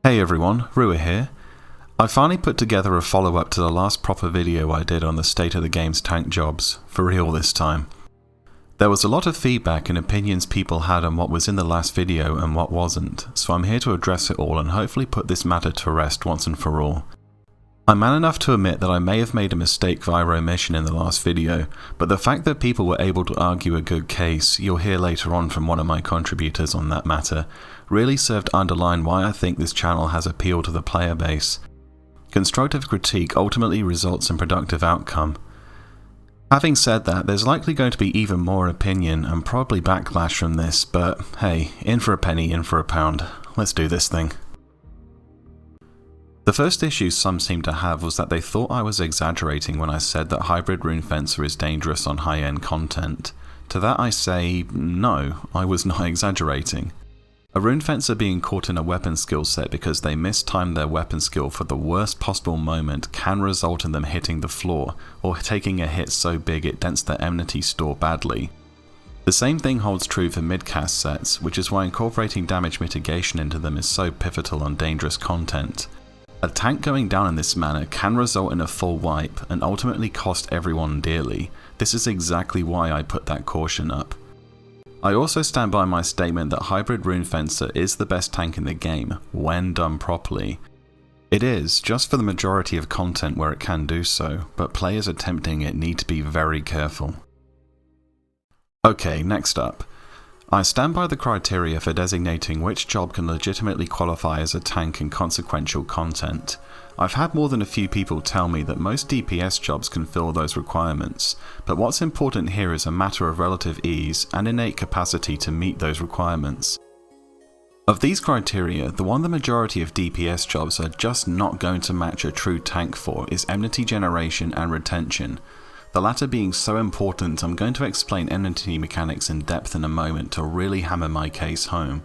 Hey everyone, Rua here. I finally put together a follow-up to the last proper video I did on the state of the game's tank jobs, for real this time. There was a lot of feedback and opinions people had on what was in the last video and what wasn't, so I'm here to address it all and hopefully put this matter to rest once and for all. I'm man enough to admit that I may have made a mistake via omission in the last video, but the fact that people were able to argue a good case, you'll hear later on from one of my contributors on that matter, really served to underline why I think this channel has appeal to the player base. Constructive critique ultimately results in productive outcome. Having said that, there's likely going to be even more opinion and probably backlash from this, but hey, in for a penny, in for a pound. Let's do this thing. The first issue some seemed to have was that they thought I was exaggerating when I said that Hybrid Rune Fencer is dangerous on high-end content. To that I say, no, I was not exaggerating. A Rune Fencer being caught in a weapon skill set because they mistimed their weapon skill for the worst possible moment can result in them hitting the floor, or taking a hit so big it dents their Enmity store badly. The same thing holds true for mid-cast sets, which is why incorporating damage mitigation into them is so pivotal on dangerous content. A tank going down in this manner can result in a full wipe and ultimately cost everyone dearly. This is exactly why I put that caution up. I also stand by my statement that Hybrid Rune Fencer is the best tank in the game, when done properly. It is, just for the majority of content where it can do so, but players attempting it need to be very careful. Okay, next up. I stand by the criteria for designating which job can legitimately qualify as a tank in consequential content. I've had more than a few people tell me that most DPS jobs can fill those requirements, but what's important here is a matter of relative ease and innate capacity to meet those requirements. Of these criteria, the one the majority of DPS jobs are just not going to match a true tank for is Enmity generation and retention. The latter being so important, I'm going to explain Enmity mechanics in depth in a moment to really hammer my case home.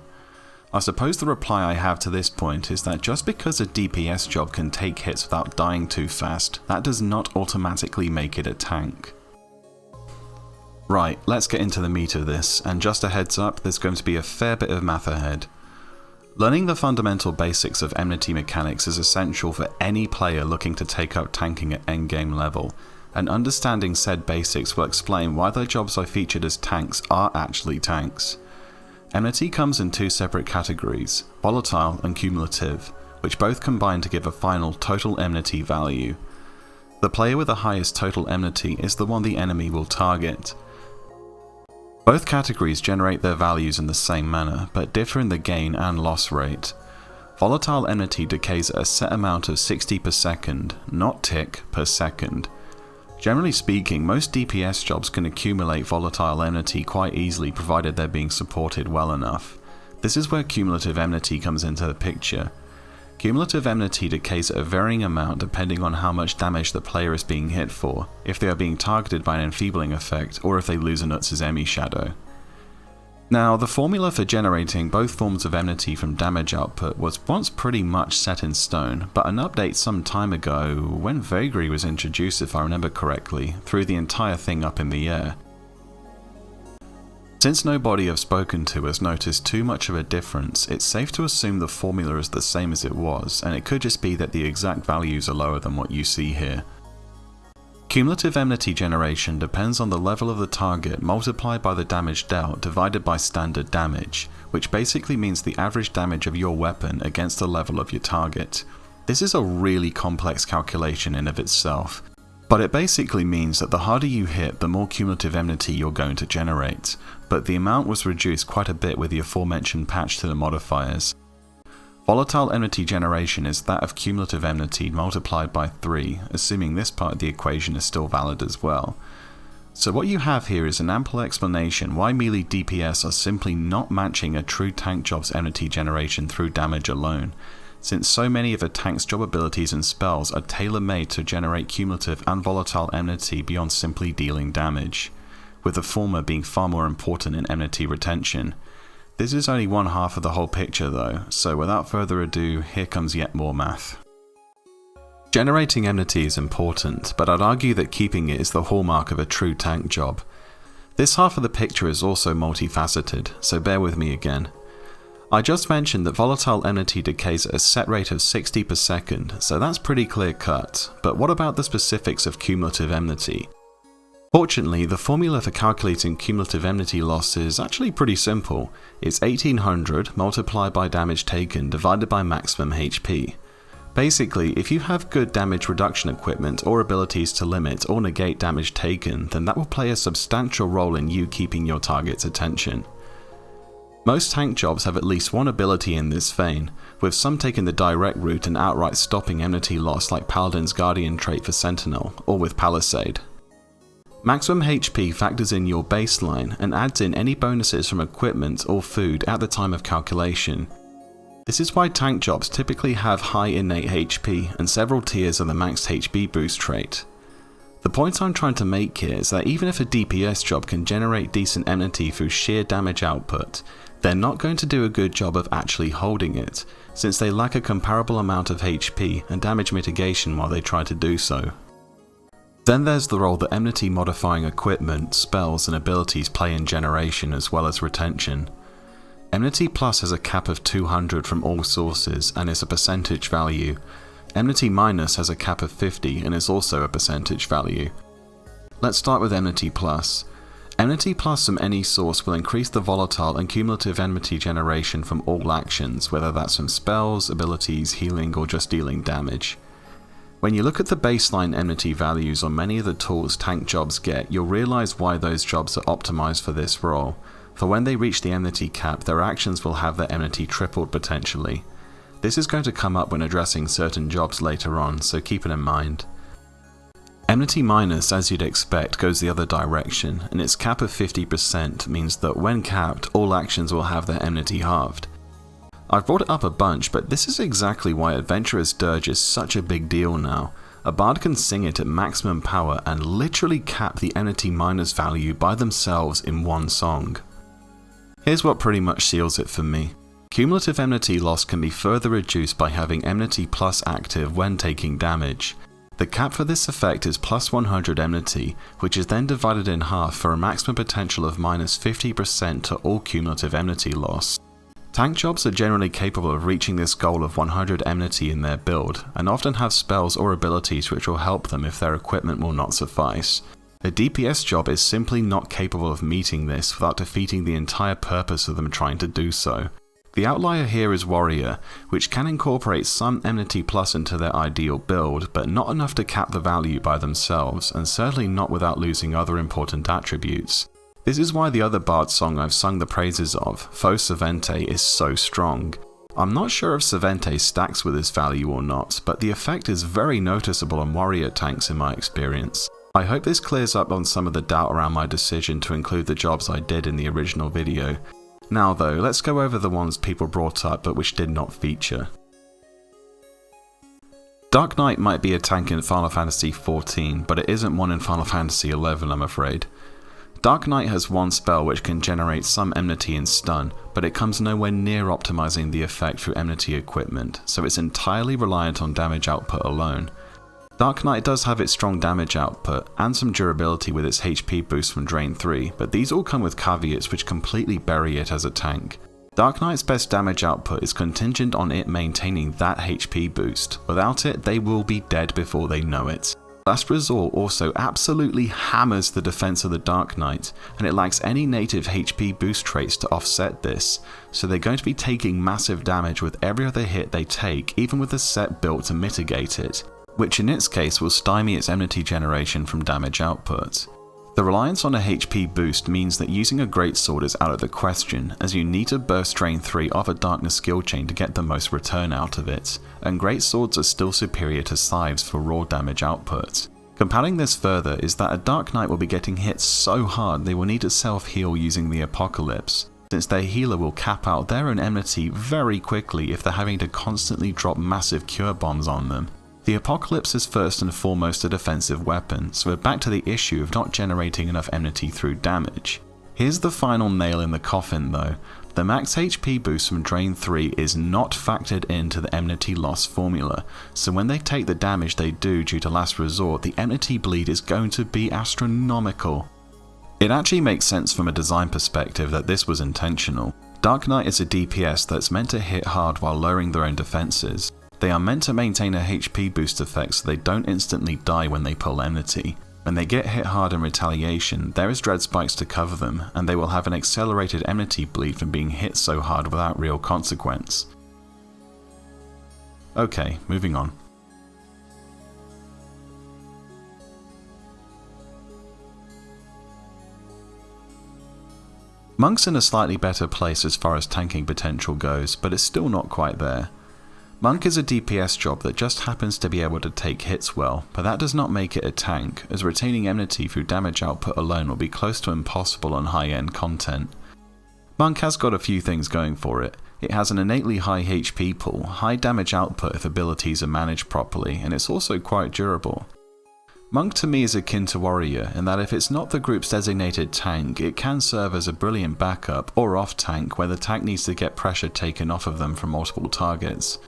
I suppose the reply I have to this point is that just because a DPS job can take hits without dying too fast, that does not automatically make it a tank. Right, let's get into the meat of this, and just a heads up, there's going to be a fair bit of math ahead. Learning the fundamental basics of Enmity mechanics is essential for any player looking to take up tanking at endgame level, and understanding said basics will explain why the jobs I featured as tanks are actually tanks. Enmity comes in two separate categories, Volatile and Cumulative, which both combine to give a final total enmity value. The player with the highest total enmity is the one the enemy will target. Both categories generate their values in the same manner, but differ in the gain and loss rate. Volatile enmity decays at a set amount of 60 per second, not tick, per second. Generally speaking, most DPS jobs can accumulate volatile enmity quite easily provided they're being supported well enough. This is where cumulative enmity comes into the picture. Cumulative enmity decays at a varying amount depending on how much damage the player is being hit for, if they are being targeted by an enfeebling effect, or if they lose a Nutz's Emmy shadow. Now, the formula for generating both forms of enmity from damage output was once pretty much set in stone, but an update some time ago, when Vagary was introduced if I remember correctly, threw the entire thing up in the air. Since nobody I've spoken to has noticed too much of a difference, it's safe to assume the formula is the same as it was, and it could just be that the exact values are lower than what you see here. Cumulative enmity generation depends on the level of the target multiplied by the damage dealt divided by standard damage, which basically means the average damage of your weapon against the level of your target. This is a really complex calculation in of itself, but it basically means that the harder you hit, the more cumulative enmity you're going to generate, but the amount was reduced quite a bit with the aforementioned patch to the modifiers. Volatile enmity generation is that of cumulative enmity multiplied by 3, assuming this part of the equation is still valid as well. So what you have here is an ample explanation why melee DPS are simply not matching a true tank job's enmity generation through damage alone, since so many of a tank's job abilities and spells are tailor-made to generate cumulative and volatile enmity beyond simply dealing damage, with the former being far more important in enmity retention. This is only one half of the whole picture though, so without further ado, here comes yet more math. Generating enmity is important, but I'd argue that keeping it is the hallmark of a true tank job. This half of the picture is also multifaceted, so bear with me again. I just mentioned that Volatile Energy decays at a set rate of 60 per second, so that's pretty clear cut, but what about the specifics of Cumulative Enmity? Fortunately, the formula for calculating Cumulative Enmity loss is actually pretty simple. It's 1800 multiplied by damage taken divided by maximum HP. Basically, if you have good damage reduction equipment or abilities to limit or negate damage taken, then that will play a substantial role in you keeping your target's attention. Most tank jobs have at least one ability in this vein, with some taking the direct route and outright stopping enmity loss like Paladin's Guardian trait for Sentinel, or with Palisade. Maximum HP factors in your baseline and adds in any bonuses from equipment or food at the time of calculation. This is why tank jobs typically have high innate HP and several tiers of the maxed HP boost trait. The point I'm trying to make here is that even if a DPS job can generate decent enmity through sheer damage output, they're not going to do a good job of actually holding it, since they lack a comparable amount of HP and damage mitigation while they try to do so. Then there's the role that enmity modifying equipment, spells and abilities play in generation as well as retention. Enmity Plus has a cap of 200 from all sources and is a percentage value. Enmity Minus has a cap of 50 and is also a percentage value. Let's start with Enmity Plus. Enmity Plus from any source will increase the volatile and cumulative enmity generation from all actions, whether that's from spells, abilities, healing or just dealing damage. When you look at the baseline enmity values on many of the tools tank jobs get, you'll realise why those jobs are optimised for this role, for when they reach the enmity cap their actions will have their enmity tripled potentially. This is going to come up when addressing certain jobs later on, so keep it in mind. Enmity Minus, as you'd expect, goes the other direction, and its cap of 50% means that when capped, all actions will have their enmity halved. I've brought it up a bunch, but this is exactly why Adventurer's Dirge is such a big deal now. A bard can sing it at maximum power and literally cap the Enmity Minus value by themselves in one song. Here's what pretty much seals it for me. Cumulative enmity loss can be further reduced by having Enmity Plus active when taking damage. The cap for this effect is plus 100 enmity, which is then divided in half for a maximum potential of minus 50% to all cumulative enmity loss. Tank jobs are generally capable of reaching this goal of 100 enmity in their build, and often have spells or abilities which will help them if their equipment will not suffice. A DPS job is simply not capable of meeting this without defeating the entire purpose of them trying to do so. The outlier here is Warrior, which can incorporate some Enmity Plus into their ideal build, but not enough to cap the value by themselves, and certainly not without losing other important attributes. This is why the other bard song I've sung the praises of, Faux Servente, is so strong. I'm not sure if Servente stacks with this value or not, but the effect is very noticeable on Warrior tanks in my experience. I hope this clears up on some of the doubt around my decision to include the jobs I did in the original video. Now though, let's go over the ones people brought up but which did not feature. Dark Knight might be a tank in Final Fantasy XIV, but it isn't one in Final Fantasy XI, I'm afraid. Dark Knight has one spell which can generate some enmity and stun, but it comes nowhere near optimizing the effect through enmity equipment, so it's entirely reliant on damage output alone. Dark Knight does have its strong damage output and some durability with its HP boost from Drain 3, but these all come with caveats which completely bury it as a tank. Dark Knight's best damage output is contingent on it maintaining that HP boost. Without it, they will be dead before they know it. Last Resort also absolutely hammers the defense of the Dark Knight, and it lacks any native HP boost traits to offset this, so they're going to be taking massive damage with every other hit they take, even with a set built to mitigate it, which in its case will stymie its enmity generation from damage output. The reliance on a HP boost means that using a greatsword is out of the question, as you need to burst Drain 3 off a Darkness skill chain to get the most return out of it, and greatswords are still superior to scythes for raw damage output. Compounding this further is that a Dark Knight will be getting hit so hard they will need to self-heal using the Apocalypse, since their healer will cap out their own enmity very quickly if they're having to constantly drop massive cure bombs on them. The Apocalypse is first and foremost a defensive weapon, so we're back to the issue of not generating enough enmity through damage. Here's the final nail in the coffin though. The max HP boost from Drain 3 is not factored into the enmity loss formula, so when they take the damage they do due to Last Resort, the enmity bleed is going to be astronomical. It actually makes sense from a design perspective that this was intentional. Dark Knight is a DPS that's meant to hit hard while lowering their own defenses. They are meant to maintain a HP boost effect so they don't instantly die when they pull Enmity. When they get hit hard in retaliation, there is dread spikes to cover them, and they will have an accelerated enmity bleed from being hit so hard without real consequence. Okay, moving on. Monk's in a slightly better place as far as tanking potential goes, but it's still not quite there. Monk is a DPS job that just happens to be able to take hits well, but that does not make it a tank, as retaining Enmity through damage output alone will be close to impossible on high-end content. Monk has got a few things going for it. It has an innately high HP pool, high damage output if abilities are managed properly, and it's also quite durable. Monk to me is akin to Warrior in that if it's not the group's designated tank, it can serve as a brilliant backup or off tank where the tank needs to get pressure taken off of them from multiple targets.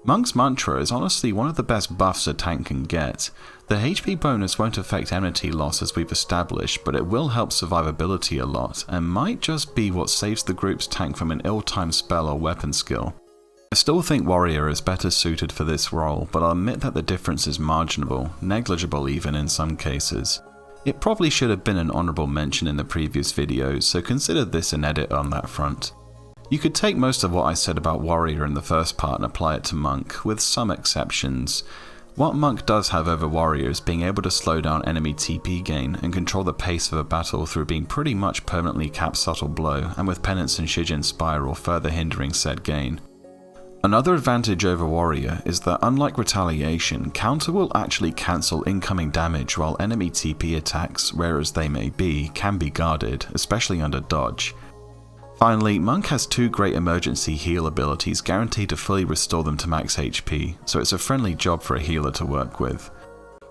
Monk's mantra is honestly one of the best buffs a tank can get. The HP bonus won't affect enmity loss as we've established, but it will help survivability a lot, and might just be what saves the group's tank from an ill-timed spell or weapon skill. I still think Warrior is better suited for this role, but I'll admit that the difference is marginal, negligible even in some cases. It probably should have been an honourable mention in the previous videos, so consider this an edit on that front. You could take most of what I said about Warrior in the first part and apply it to Monk, with some exceptions. What Monk does have over Warrior is being able to slow down enemy TP gain and control the pace of a battle through being pretty much permanently cap Subtle Blow, and with Penance and Shijin Spiral further hindering said gain. Another advantage over Warrior is that unlike Retaliation, Counter will actually cancel incoming damage while enemy TP attacks, rare as they may be, can be guarded, especially under dodge. Finally, Monk has two great emergency heal abilities guaranteed to fully restore them to max HP, so it's a friendly job for a healer to work with.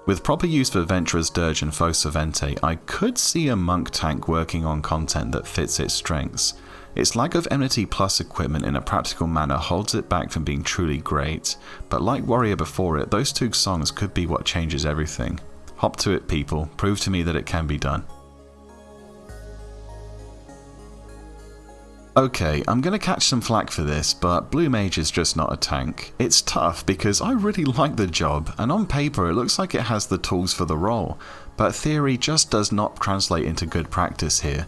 With proper use for Venturer's Dirge and Fosa Vente, I could see a Monk tank working on content that fits its strengths. Its lack of Enmity Plus equipment in a practical manner holds it back from being truly great, but like Warrior before it, those two songs could be what changes everything. Hop to it people, prove to me that it can be done. Okay, I'm gonna catch some flack for this, but Blue Mage is just not a tank. It's tough because I really like the job, and on paper it looks like it has the tools for the role, but theory just does not translate into good practice here.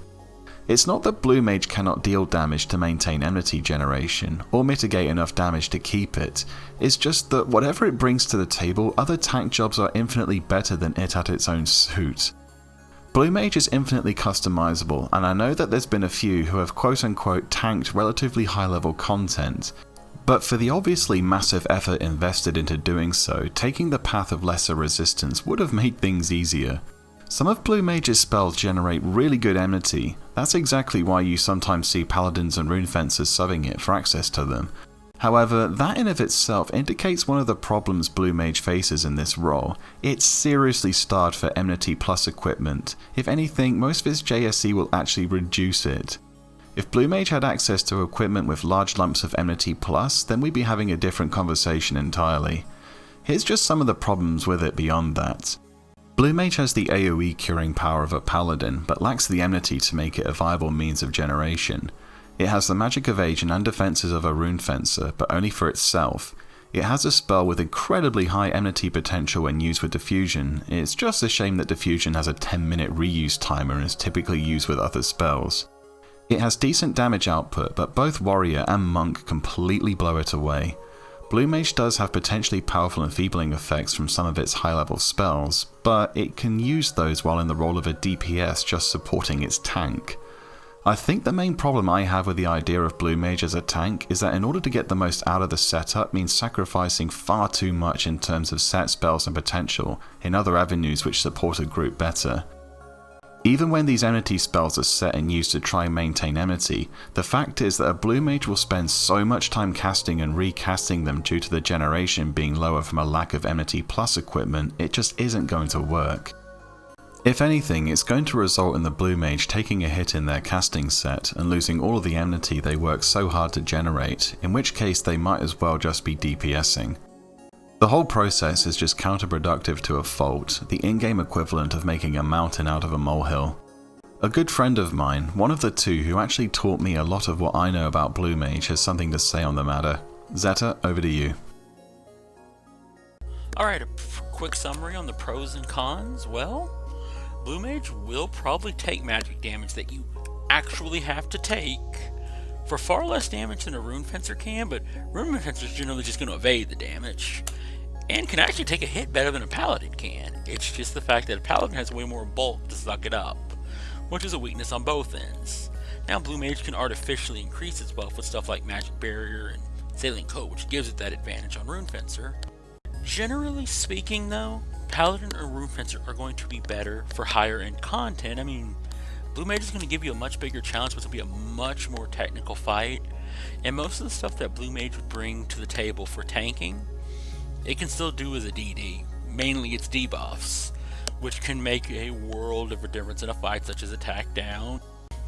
It's not that Blue Mage cannot deal damage to maintain enmity generation, or mitigate enough damage to keep it, it's just that whatever it brings to the table, other tank jobs are infinitely better than it at its own suit. Blue Mage is infinitely customizable, and I know that there's been a few who have quote unquote tanked relatively high level content, but for the obviously massive effort invested into doing so, taking the path of lesser resistance would have made things easier. Some of Blue Mage's spells generate really good enmity. That's exactly why you sometimes see Paladins and Rune Fencers subbing it for access to them. However, that in of itself indicates one of the problems Blue Mage faces in this role. It's seriously starved for Enmity Plus equipment. If anything, most of its JSE will actually reduce it. If Blue Mage had access to equipment with large lumps of Enmity Plus, then we'd be having a different conversation entirely. Here's just some of the problems with it beyond that. Blue Mage has the AoE curing power of a Paladin, but lacks the enmity to make it a viable means of generation. It has the magic evasion and defenses of a Rune Fencer, but only for itself. It has a spell with incredibly high enmity potential when used with Diffusion. It's just a shame that Diffusion has a 10-minute reuse timer and is typically used with other spells. It has decent damage output, but both Warrior and Monk completely blow it away. Blue Mage does have potentially powerful enfeebling effects from some of its high-level spells, but it can use those while in the role of a DPS just supporting its tank. I think the main problem I have with the idea of Blue Mage as a tank is that in order to get the most out of the setup means sacrificing far too much in terms of set spells and potential in other avenues which support a group better. Even when these enmity spells are set and used to try and maintain enmity, the fact is that a Blue Mage will spend so much time casting and recasting them due to the generation being lower from a lack of Enmity Plus equipment, it just isn't going to work. If anything, it's going to result in the Blue Mage taking a hit in their casting set and losing all of the enmity they work so hard to generate, in which case they might as well just be DPSing. The whole process is just counterproductive to a fault, the in-game equivalent of making a mountain out of a molehill. A good friend of mine, one of the two who actually taught me a lot of what I know about Blue Mage, has something to say on the matter. Zeta, over to you. Alright, a quick summary on the pros and cons. Well, Blue Mage will probably take magic damage that you actually have to take for far less damage than a Rune Fencer can, but Rune Fencer is generally just going to evade the damage and can actually take a hit better than a Paladin can. It's just the fact that a Paladin has way more bulk to suck it up, which is a weakness on both ends. Now Blue Mage can artificially increase its buff with stuff like Magic Barrier and Xilkk, which gives it that advantage on Rune Fencer. Generally speaking though, Paladin or Rune Fencer are going to be better for higher end content. I mean, Blue Mage is going to give you a much bigger challenge, but it'll be a much more technical fight. And most of the stuff that Blue Mage would bring to the table for tanking, it can still do as a DD. Mainly its debuffs, which can make a world of a difference in a fight, such as Attack Down.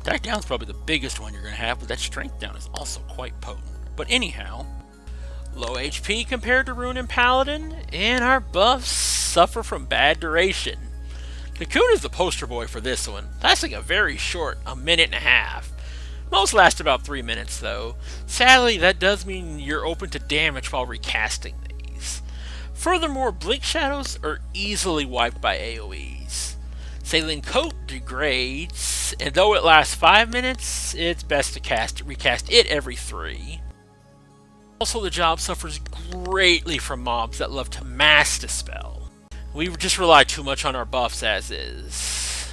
Attack Down is probably the biggest one you're going to have, but that Strength Down is also quite potent. But anyhow, low HP compared to Rune and Paladin, and our buffs suffer from bad duration. Cocoon is the poster boy for this one, lasting a very short, a minute and a half. Most last about 3 minutes though. Sadly, that does mean you're open to damage while recasting these. Furthermore, Blink Shadows are easily wiped by AoEs. Xilkk degrades, and though it lasts 5 minutes, it's best to recast it every 3. Also, the job suffers greatly from mobs that love to mass dispel. We just rely too much on our buffs as is.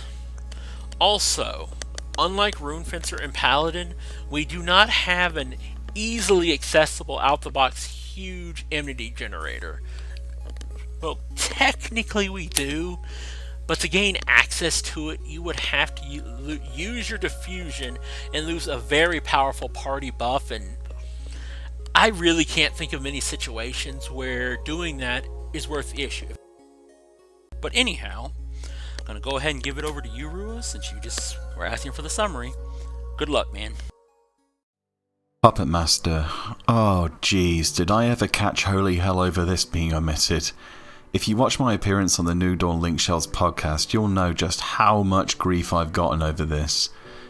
Also, unlike Rune Fencer and Paladin, we do not have an easily accessible out-the-box huge Emnity generator. Well, technically we do, but to gain access to it, you would have to use your diffusion and lose a very powerful party buff, and I really can't think of many situations where doing that is worth the issue. But anyhow, I'm going to go ahead and give it over to you, Rua, since you just were asking for the summary. Good luck, man. Puppet Master. Oh jeez, did I ever catch holy hell over this being omitted? If you watch my appearance on the New Dawn Link Shells podcast, you'll know just how much grief I've gotten over this.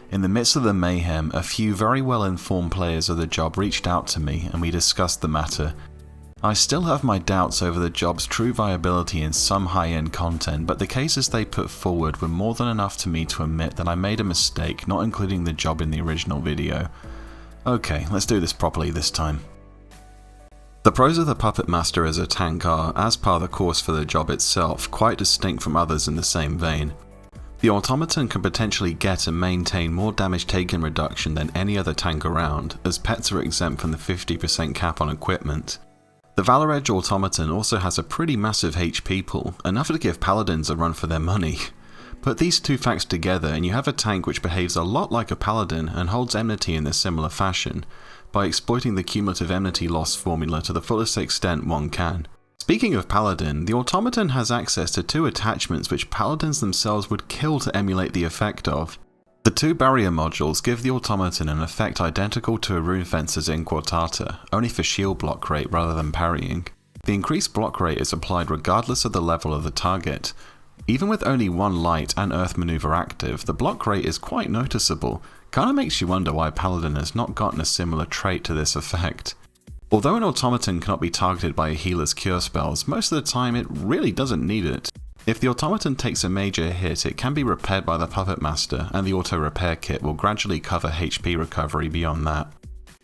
In the midst of the mayhem, a few very well informed players of the job reached out to me and we discussed the matter. I still have my doubts over the job's true viability in some high-end content, but the cases they put forward were more than enough to me to admit that I made a mistake not including the job in the original video. Okay, let's do this properly this time. The pros of the Puppet Master as a tank are, as par the course for the job itself, quite distinct from others in the same vein. The Automaton can potentially get and maintain more damage taken reduction than any other tank around, as pets are exempt from the 50% cap on equipment. The Valor Edge Automaton also has a pretty massive HP pool, enough to give Paladins a run for their money. Put these two facts together and you have a tank which behaves a lot like a Paladin and holds Enmity in a similar fashion, by exploiting the Cumulative Enmity loss formula to the fullest extent one can. Speaking of Paladin, the Automaton has access to two attachments which Paladins themselves would kill to emulate the effect of. The two barrier modules give the Automaton an effect identical to a Rune Fencer's Inquartata, only for shield block rate rather than parrying. The increased block rate is applied regardless of the level of the target. Even with only one light and earth maneuver active, the block rate is quite noticeable. Kinda makes you wonder why Paladin has not gotten a similar trait to this effect. Although an Automaton cannot be targeted by a healer's cure spells, most of the time it really doesn't need it. If the Automaton takes a major hit, it can be repaired by the Puppet Master, and the auto repair kit will gradually cover HP recovery beyond that.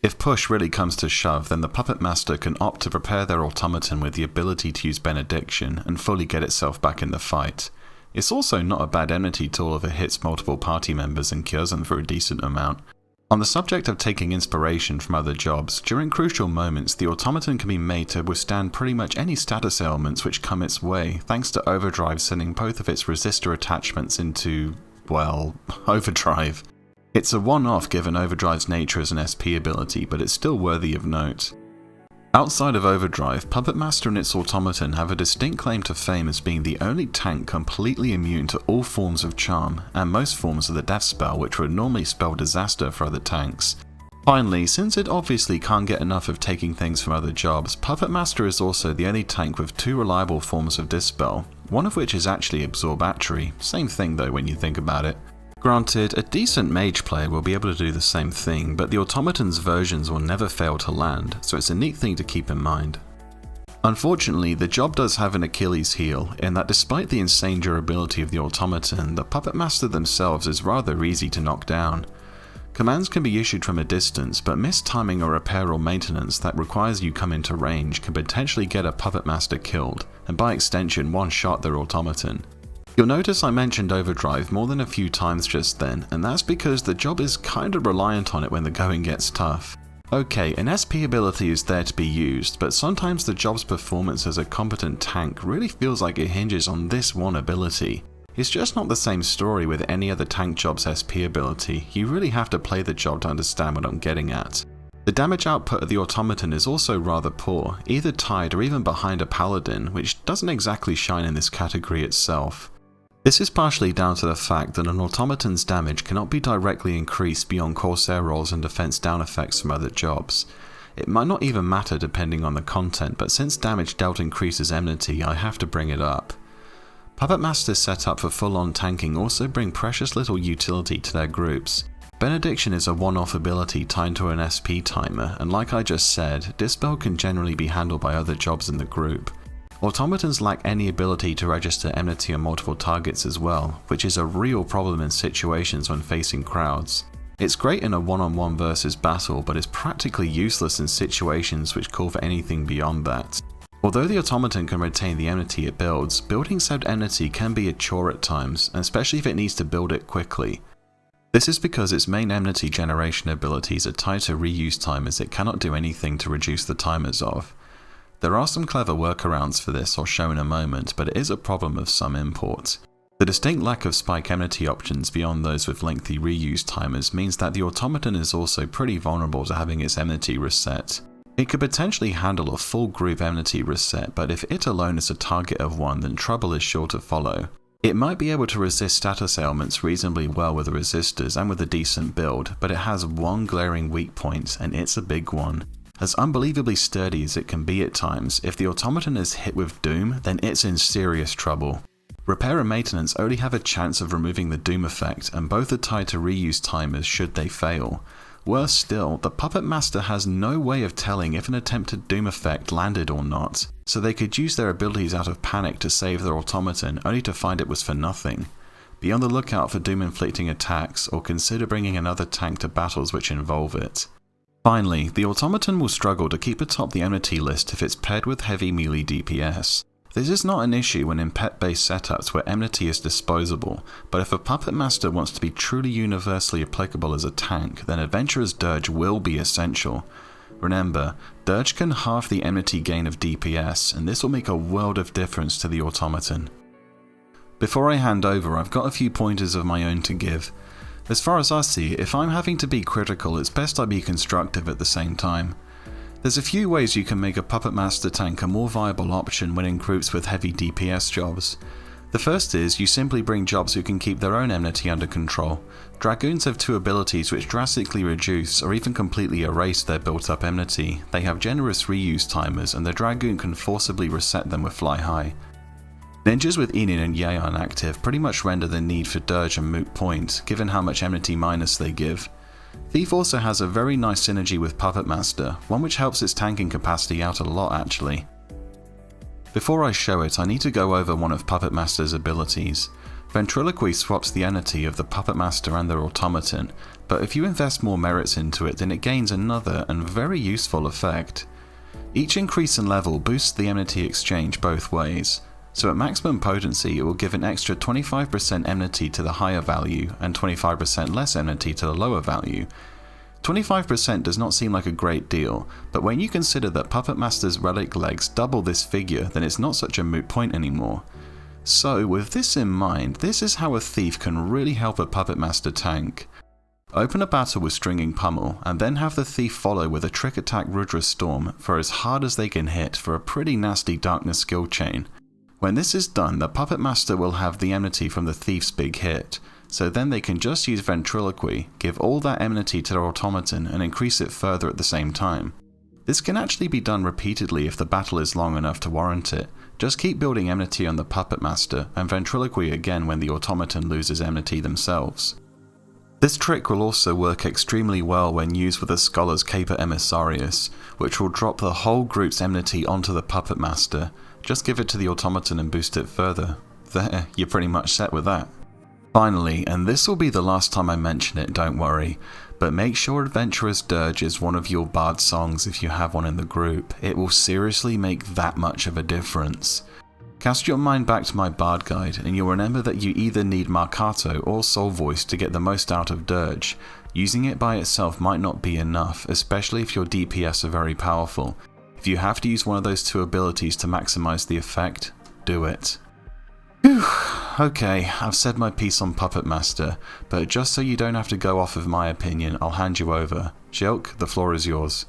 If push really comes to shove, then the Puppet Master can opt to prepare their Automaton with the ability to use Benediction and fully get itself back in the fight. It's also not a bad Enmity tool if it hits multiple party members and cures them for a decent amount. On the subject of taking inspiration from other jobs, during crucial moments the Automaton can be made to withstand pretty much any status ailments which come its way, thanks to Overdrive sending both of its resistor attachments into, well, overdrive. It's a one-off given Overdrive's nature as an SP ability, but it's still worthy of note. Outside of Overdrive, Puppet Master and its Automaton have a distinct claim to fame as being the only tank completely immune to all forms of charm, and most forms of the death spell which would normally spell disaster for other tanks. Finally, since it obviously can't get enough of taking things from other jobs, Puppet Master is also the only tank with two reliable forms of dispel, one of which is actually Absorb Atri, same thing though when you think about it. Granted, a decent Mage player will be able to do the same thing, but the Automaton's versions will never fail to land, so it's a neat thing to keep in mind. Unfortunately, the job does have an Achilles heel, in that despite the insane durability of the Automaton, the Puppet Master themselves is rather easy to knock down. Commands can be issued from a distance, but missed timing or repair or maintenance that requires you come into range can potentially get a Puppet Master killed, and by extension one-shot their Automaton. You'll notice I mentioned Overdrive more than a few times just then, and that's because the job is kinda reliant on it when the going gets tough. Okay, an SP ability is there to be used, but sometimes the job's performance as a competent tank really feels like it hinges on this one ability. It's just not the same story with any other tank job's SP ability. You really have to play the job to understand what I'm getting at. The damage output of the Automaton is also rather poor, either tied or even behind a Paladin, which doesn't exactly shine in this category itself. This is partially down to the fact that an Automaton's damage cannot be directly increased beyond Corsair rolls and defense down effects from other jobs. It might not even matter depending on the content, but since damage dealt increases Enmity, I have to bring it up. Puppet Masters set up for full-on tanking also bring precious little utility to their groups. Benediction is a one-off ability tied to an SP timer, and like I just said, Dispel can generally be handled by other jobs in the group. Automatons lack any ability to register Enmity on multiple targets as well, which is a real problem in situations when facing crowds. It's great in a one-on-one versus battle, but is practically useless in situations which call for anything beyond that. Although the Automaton can retain the Enmity it builds, building said Enmity can be a chore at times, especially if it needs to build it quickly. This is because its main Enmity generation abilities are tied to reuse timers it cannot do anything to reduce the timers of. There are some clever workarounds for this I'll show in a moment, but it is a problem of some import. The distinct lack of spike Enmity options beyond those with lengthy reuse timers means that the Automaton is also pretty vulnerable to having its Enmity reset. It could potentially handle a full group Enmity reset, but if it alone is a target of one, then trouble is sure to follow. It might be able to resist status ailments reasonably well with the resistors and with a decent build, but it has one glaring weak point, and it's a big one. As unbelievably sturdy as it can be at times, if the Automaton is hit with Doom, then it's in serious trouble. Repair and maintenance only have a chance of removing the Doom effect, and both are tied to reuse timers should they fail. Worse still, the Puppet Master has no way of telling if an attempted Doom effect landed or not, so they could use their abilities out of panic to save their Automaton only to find it was for nothing. Be on the lookout for Doom inflicting attacks, or consider bringing another tank to battles which involve it. Finally, the Automaton will struggle to keep atop the Enmity list if it's paired with heavy melee DPS. This is not an issue when in pet-based setups where Enmity is disposable, but if a Puppet Master wants to be truly universally applicable as a tank, then Adventurer's Dirge will be essential. Remember, Dirge can halve the Enmity gain of DPS, and this will make a world of difference to the Automaton. Before I hand over, I've got a few pointers of my own to give. As far as I see, if I'm having to be critical, it's best I be constructive at the same time. There's a few ways you can make a Puppet Master tank a more viable option when in groups with heavy DPS jobs. The first is you simply bring jobs who can keep their own Enmity under control. Dragoons have two abilities which drastically reduce or even completely erase their built up Enmity. They have generous reuse timers, and the Dragoon can forcibly reset them with Fly High. Ninjas with Enin and Yeon active pretty much render the need for Dirge a moot point, given how much Enmity minus they give. Thief also has a very nice synergy with Puppet Master, one which helps its tanking capacity out a lot actually. Before I show it, I need to go over one of Puppet Master's abilities. Ventriloquy swaps the Enmity of the Puppet Master and their Automaton, but if you invest more merits into it, then it gains another and very useful effect. Each increase in level boosts the Enmity exchange both ways. So at maximum potency it will give an extra 25% enmity to the higher value and 25% less enmity to the lower value. 25% does not seem like a great deal, but when you consider that Puppet Master's relic legs double this figure, then it's not such a moot point anymore. So with this in mind, this is how a thief can really help a Puppet Master tank. Open a battle with Stringing Pummel, and then have the thief follow with a trick attack Rudra Storm for as hard as they can hit for a pretty nasty darkness skill chain. When this is done, the Puppet Master will have the enmity from the thief's big hit, so then they can just use Ventriloquy, give all that enmity to their Automaton and increase it further at the same time. This can actually be done repeatedly if the battle is long enough to warrant it. Just keep building enmity on the Puppet Master and Ventriloquy again when the Automaton loses enmity themselves. This trick will also work extremely well when used with a Scholar's Caper Emissarius, which will drop the whole group's enmity onto the Puppet Master. Just give it to the Automaton and boost it further. There, you're pretty much set with that. Finally, and this will be the last time I mention it, don't worry, but make sure Adventurer's Dirge is one of your bard songs if you have one in the group. It will seriously make that much of a difference. Cast your mind back to my bard guide and you'll remember that you either need Marcato or Soul Voice to get the most out of Dirge. Using it by itself might not be enough, especially if your DPS are very powerful. If you have to use one of those two abilities to maximize the effect, do it. Whew. Okay, I've said my piece on Puppet Master, but just so you don't have to go off of my opinion, I'll hand you over. Xilkk, the floor is yours.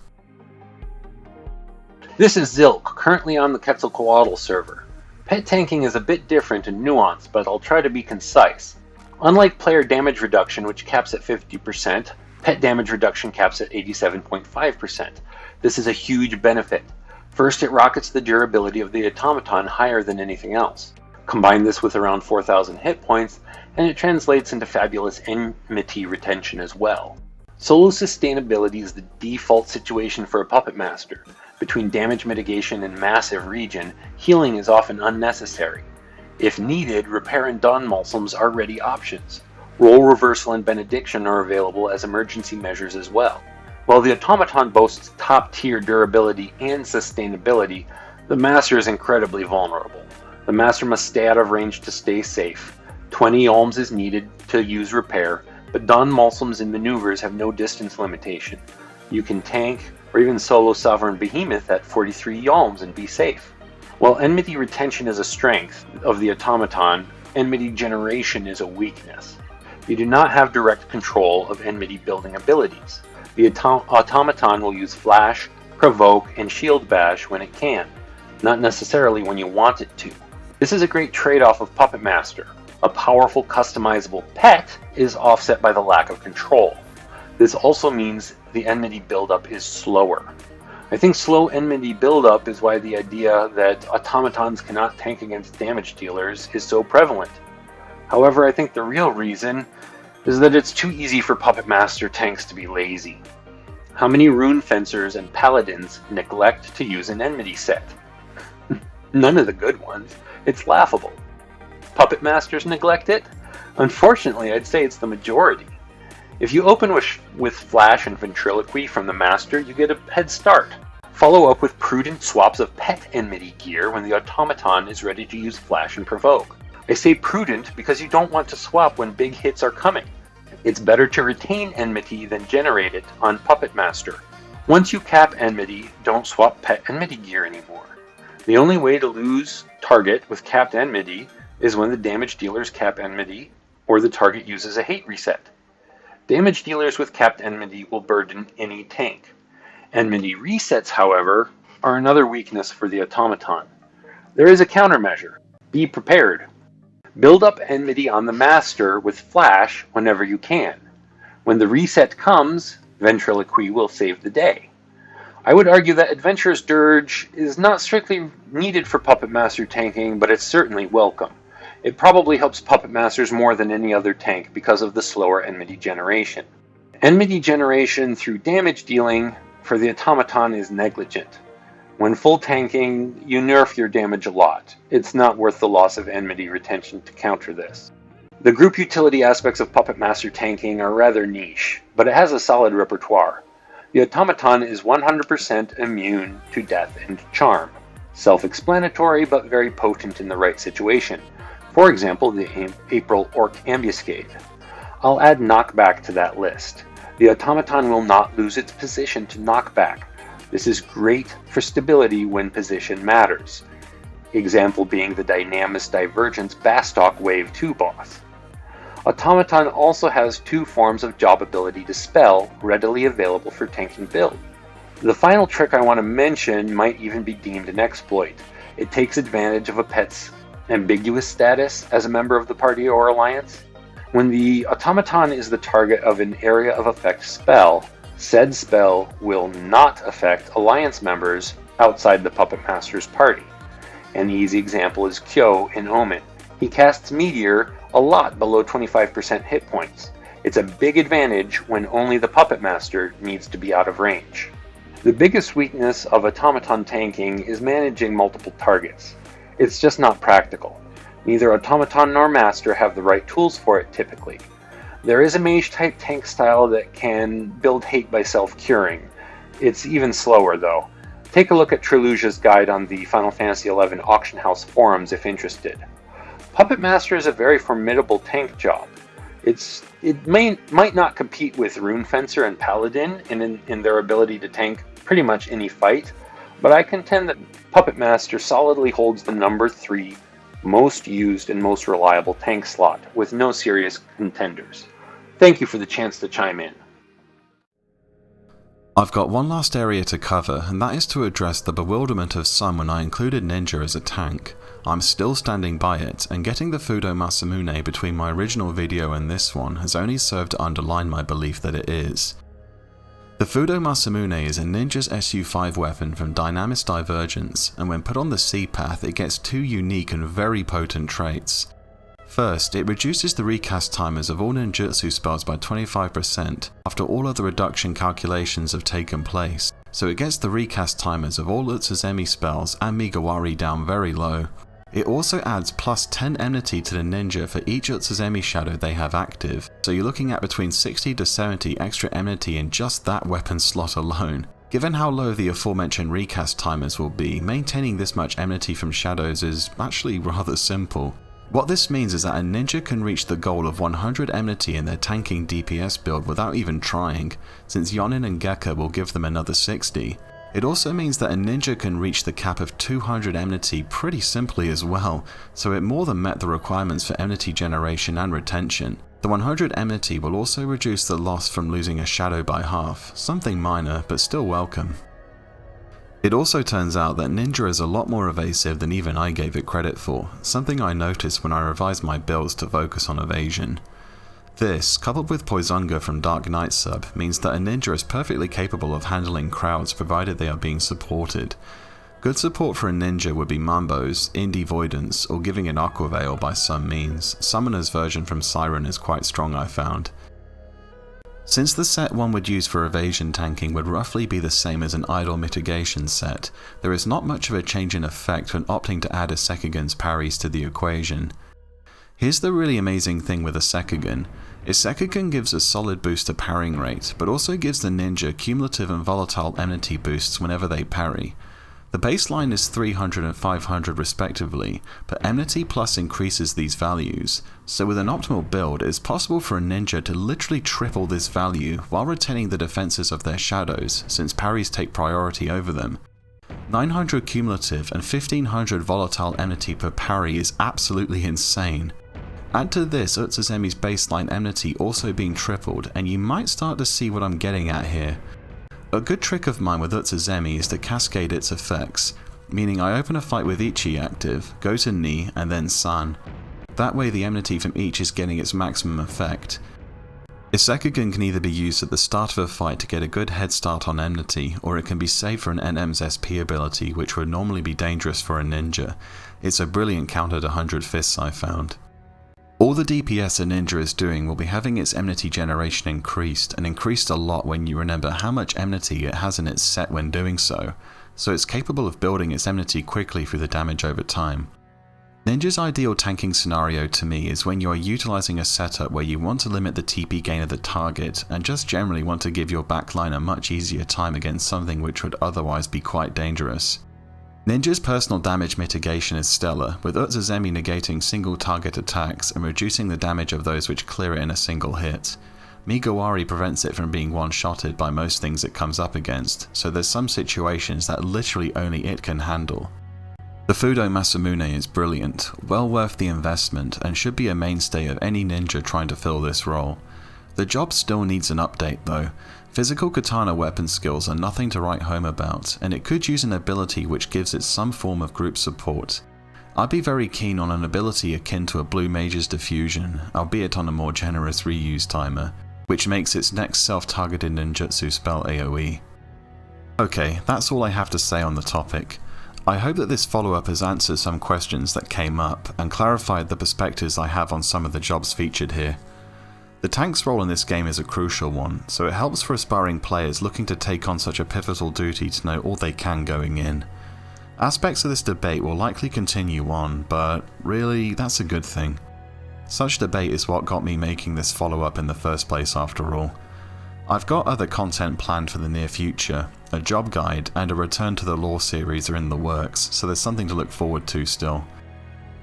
This is Xilkk, currently on the Quetzalcoatl server. Pet tanking is a bit different and nuanced, but I'll try to be concise. Unlike player damage reduction, which caps at 50%, pet damage reduction caps at 87.5%. This is a huge benefit. First, it rockets the durability of the Automaton higher than anything else. Combine this with around 4,000 hit points, and it translates into fabulous Enmity retention as well. Solo sustainability is the default situation for a Puppet Master. Between damage mitigation and massive regen, healing is often unnecessary. If needed, Repair and Dawn Balsams are ready options. Role Reversal and Benediction are available as emergency measures as well. While the Automaton boasts top-tier durability and sustainability, the Master is incredibly vulnerable. The Master must stay out of range to stay safe. 20 Alms is needed to use Repair, but Dawn Balsams and maneuvers have no distance limitation. You can tank, or even solo Sovereign Behemoth at 43 Yalms and be safe. While Enmity retention is a strength of the Automaton, Enmity generation is a weakness. You do not have direct control of Enmity building abilities. The Automaton will use Flash, Provoke, and Shield Bash when it can, not necessarily when you want it to. This is a great trade-off of Puppet Master. A powerful customizable pet is offset by the lack of control. This also means the Enmity buildup is slower. I think slow Enmity buildup is why the idea that automatons cannot tank against damage dealers is so prevalent. However, I think the real reason is that it's too easy for Puppet Master tanks to be lazy. How many Rune Fencers and Paladins neglect to use an Enmity set? None of the good ones. It's laughable. Puppet Masters neglect it? Unfortunately, I'd say it's the majority. If you open with Flash and Ventriloquy from the Master, you get a head start. Follow up with prudent swaps of pet Enmity gear when the Automaton is ready to use Flash and Provoke. I say prudent because you don't want to swap when big hits are coming. It's better to retain Enmity than generate it on Puppet Master. Once you cap Enmity, don't swap pet Enmity gear anymore. The only way to lose target with capped Enmity is when the damage dealers cap Enmity or the target uses a hate reset. Damage dealers with capped Enmity will burden any tank. Enmity resets, however, are another weakness for the Automaton. There is a countermeasure. Be prepared. Build up Enmity on the Master with Flash whenever you can. When the reset comes, Ventriloquy will save the day. I would argue that Adventurer's Dirge is not strictly needed for Puppet Master tanking, but it's certainly welcome. It probably helps Puppet Masters more than any other tank because of the slower Enmity generation. Enmity generation through damage dealing for the Automaton is negligent. When full tanking, you nerf your damage a lot. It's not worth the loss of Enmity retention to counter this. The group utility aspects of Puppet Master tanking are rather niche, but it has a solid repertoire. The Automaton is 100% immune to death and charm. Self-explanatory, but very potent in the right situation. For example, the April Orc Ambuscade. I'll add knockback to that list. The Automaton will not lose its position to knockback. This is great for stability when position matters. Example being the Dynamis Divergence Bastok Wave 2 boss. Automaton also has two forms of job ability to spell readily available for tanking build. The final trick I want to mention might even be deemed an exploit. It takes advantage of a pet's ambiguous status as a member of the party or alliance. When the Automaton is the target of an area of effect spell, said spell will not affect alliance members outside the Puppet Master's party. An easy example is Kyo in Omen. He casts Meteor a lot below 25% hit points. It's a big advantage when only the Puppet Master needs to be out of range. The biggest weakness of Automaton tanking is managing multiple targets. It's just not practical. Neither Automaton nor Master have the right tools for it typically. There is a Mage-type tank style that can build hate by self-curing. It's even slower though. Take a look at Trilucia's guide on the Final Fantasy XI Auction House forums if interested. Puppet Master is a very formidable tank job. It might not compete with Rune Fencer and Paladin in their ability to tank pretty much any fight, but I contend that Puppet Master solidly holds the number 3 most used and most reliable tank slot, with no serious contenders. Thank you for the chance to chime in. I've got one last area to cover, and that is to address the bewilderment of some when I included Ninja as a tank. I'm still standing by it, and getting the Fudo Masamune between my original video and this one has only served to underline my belief that it is. The Fudo Masamune is a ninja's SU5 weapon from Dynamis Divergence, and when put on the C path it gets 2 unique and very potent traits. First, it reduces the recast timers of all ninjutsu spells by 25% after all other reduction calculations have taken place, so it gets the recast timers of all Utsuzemi spells and Migawari down very low. It also adds plus 10 Enmity to the ninja for each Utsuzemi shadow they have active, so you're looking at between 60 to 70 extra Enmity in just that weapon slot alone. Given how low the aforementioned recast timers will be, maintaining this much Enmity from shadows is actually rather simple. What this means is that a ninja can reach the goal of 100 Enmity in their tanking DPS build without even trying, since Yonin and Xilkk will give them another 60. It also means that a ninja can reach the cap of 200 Enmity pretty simply as well, so it more than met the requirements for Enmity generation and retention. The 100 Enmity will also reduce the loss from losing a shadow by half, something minor but still welcome. It also turns out that Ninja is a lot more evasive than even I gave it credit for, something I noticed when I revised my builds to focus on evasion. This, coupled with Poisonga from Dark Knight sub, means that a ninja is perfectly capable of handling crowds provided they are being supported. Good support for a ninja would be Mambo's, Indie Voidance, or giving an Aqua Veil by some means. Summoner's version from Siren is quite strong, I found. Since the set one would use for evasion tanking would roughly be the same as an idle mitigation set, there is not much of a change in effect when opting to add a Sekagun's parries to the equation. Here's the really amazing thing with a Sekagun. A Sekagun gives a solid boost to parrying rate, but also gives the ninja cumulative and volatile enmity boosts whenever they parry. The baseline is 300 and 500 respectively, but Enmity Plus increases these values, so with an optimal build it is possible for a ninja to literally triple this value while retaining the defenses of their shadows, since parries take priority over them. 900 cumulative and 1500 volatile enmity per parry is absolutely insane. Add to this Utsuzemi's baseline enmity also being tripled, and you might start to see what I'm getting at here. A good trick of mine with Utsuzemi is to cascade its effects, meaning I open a fight with Ichi active, go to Ni, and then San. That way the enmity from each is getting its maximum effect. A Sekagun can either be used at the start of a fight to get a good head start on enmity, or it can be saved for an NM's SP ability, which would normally be dangerous for a ninja. It's a brilliant counter to 100 Fists I found. All the DPS a ninja is doing will be having its enmity generation increased, and increased a lot when you remember how much enmity it has in its set when doing so it's capable of building its enmity quickly through the damage over time. Ninja's ideal tanking scenario to me is when you are utilizing a setup where you want to limit the TP gain of the target, and just generally want to give your backline a much easier time against something which would otherwise be quite dangerous. Ninja's personal damage mitigation is stellar, with Utsuzemi negating single target attacks and reducing the damage of those which clear it in a single hit. Migawari prevents it from being one-shotted by most things it comes up against, so there's some situations that literally only it can handle. The Fudo Masamune is brilliant, well worth the investment, and should be a mainstay of any ninja trying to fill this role. The job still needs an update though. Physical katana weapon skills are nothing to write home about, and it could use an ability which gives it some form of group support. I'd be very keen on an ability akin to a Blue Mage's Diffusion, albeit on a more generous reuse timer, which makes its next self-targeted ninjutsu spell AoE. Okay, that's all I have to say on the topic. I hope that this follow-up has answered some questions that came up, and clarified the perspectives I have on some of the jobs featured here. The tank's role in this game is a crucial one, so it helps for aspiring players looking to take on such a pivotal duty to know all they can going in. Aspects of this debate will likely continue on, but really, that's a good thing. Such debate is what got me making this follow-up in the first place after all. I've got other content planned for the near future, a job guide and a return to the lore series are in the works, so there's something to look forward to still.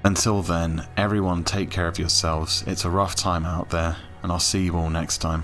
Until then, everyone take care of yourselves, it's a rough time out there, and I'll see you all next time.